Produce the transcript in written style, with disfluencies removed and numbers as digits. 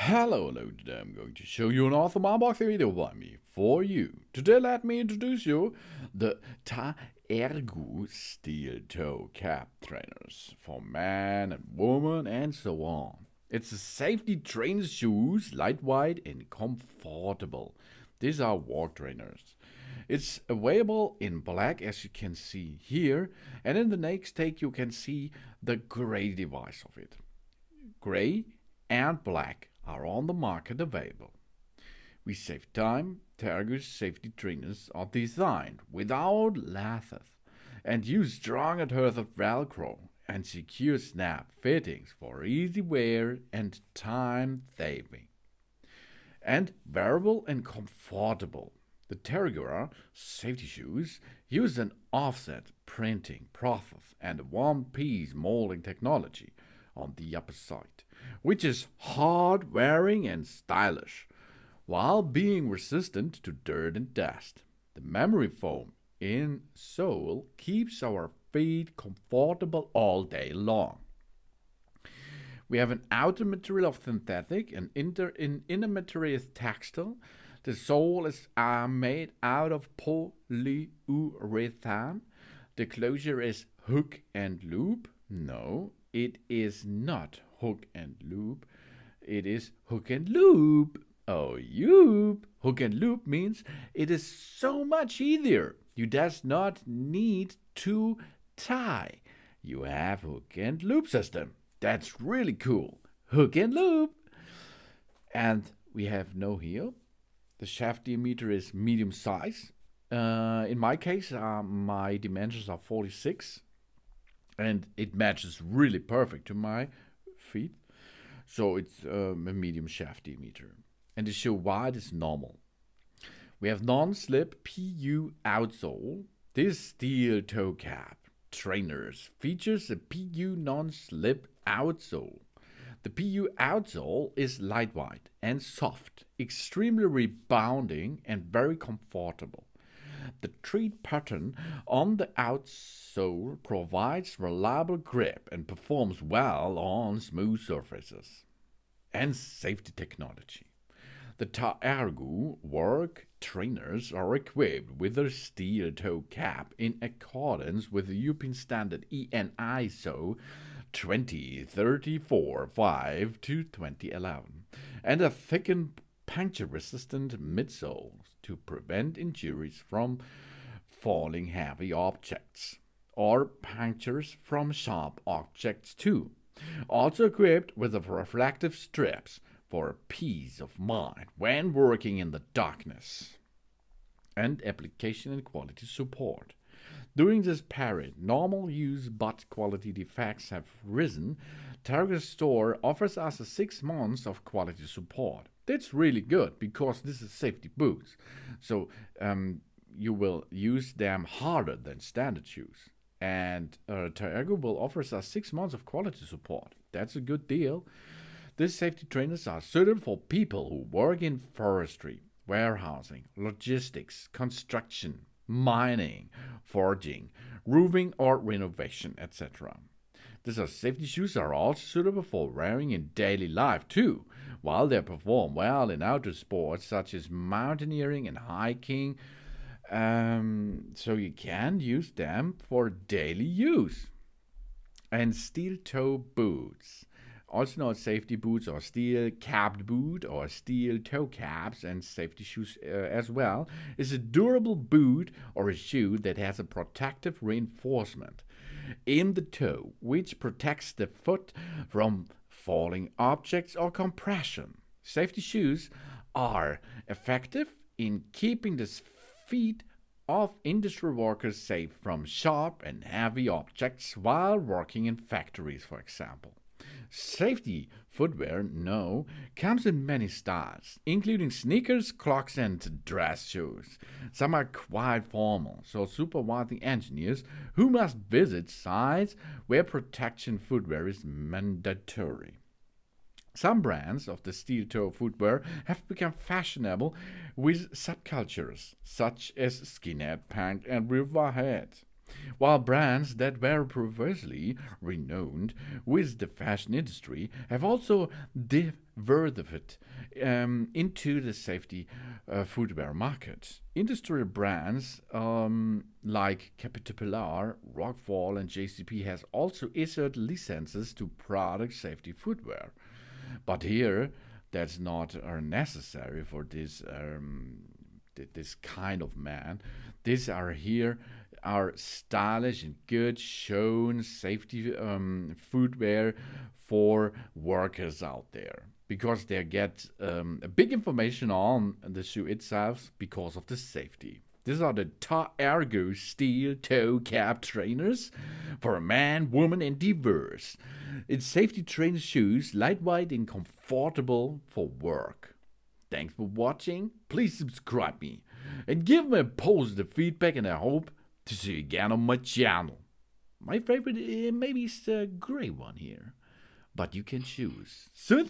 Hello, today I'm going to show you an awesome unboxing video by me for you. Today let me introduce you the TAERGU steel toe cap trainers for man and woman and so on. It's a safety trainer shoes, lightweight and comfortable. These are walk trainers. It's available in black as you can see here, and in the next take you can see the gray device of it. Gray and black are on the market available. We save time. TAERGU's safety trainers are designed without laces and use strong adhesive Velcro and secure snap fittings for easy wear and time saving. And wearable and comfortable. The TAERGU safety shoes use an offset printing process and a one-piece molding technology on the upper side, which is hard wearing and stylish, while being resistant to dirt and dust. The memory foam insole keeps our feet comfortable all day long. We have an outer material of synthetic and inner material is textile. The sole is made out of polyurethane. The closure is hook and loop. No, it is not hook and loop. It is hook and loop. Oh, yoop. Hook and loop means it is so much easier. You does not need to tie. You have hook and loop system. That's really cool. Hook and loop. And we have no heel. The shaft diameter is medium size. In my case, my dimensions are 46. And it matches really perfect to my feet. So it's a medium shaft diameter. And the shoe wide is normal. We have non-slip PU outsole. This steel toe cap trainers features a PU non-slip outsole. The PU outsole is lightweight and soft, extremely rebounding and very comfortable. The treat pattern on the outsole provides reliable grip and performs well on smooth surfaces. And safety technology. The TAERGU work trainers are equipped with a steel toe cap in accordance with the European standard EN ISO 2034-5-2011 and a thickened puncture-resistant midsoles to prevent injuries from falling heavy objects or punctures from sharp objects too. Also equipped with the reflective strips for peace of mind when working in the darkness. And application and quality support. During this period, normal use but quality defects have risen. TAERGU store offers us 6 months of quality support. That's really good because this is safety boots. So you will use them harder than standard shoes. And TAERGU will offer us 6 months of quality support. That's a good deal. These safety trainers are suitable for people who work in forestry, warehousing, logistics, construction, mining, forging, roofing or renovation, etc. These safety shoes are also suitable for wearing in daily life too, while they perform well in outdoor sports such as mountaineering and hiking. So you can use them for daily use. And steel toe boots, also known as safety boots or steel capped boot or steel toe caps and safety shoes as well, is a durable boot or a shoe that has a protective reinforcement in the toe which protects the foot from falling objects or compression. Safety shoes are effective in keeping the feet of industry workers safe from sharp and heavy objects while working in factories, for example. Safety footwear comes in many styles, including sneakers, clogs, and dress shoes. Some are quite formal, so supervising engineers who must visit sites where protection footwear is mandatory. Some brands of the steel toe footwear have become fashionable with subcultures, such as skinhead, punk, and riverhead. while brands that were previously renowned with the fashion industry have also diversified into the safety footwear market. Industrial brands like Caterpillar, Rockfall, and JCP has also issued licenses to product safety footwear. But here, that's not necessary for this this kind of man. These are here are stylish and good shown safety footwear for workers out there, because they get a big information on the shoe itself because of the safety. These are the TAERGU steel toe cap trainers for a man, woman, and diverse. It's safety trainer shoes, lightweight and comfortable for work. Thanks for watching. Please subscribe me and give me positive feedback, and I hope to see you again on my channel. My favorite maybe is the gray one here, but you can choose. Soon.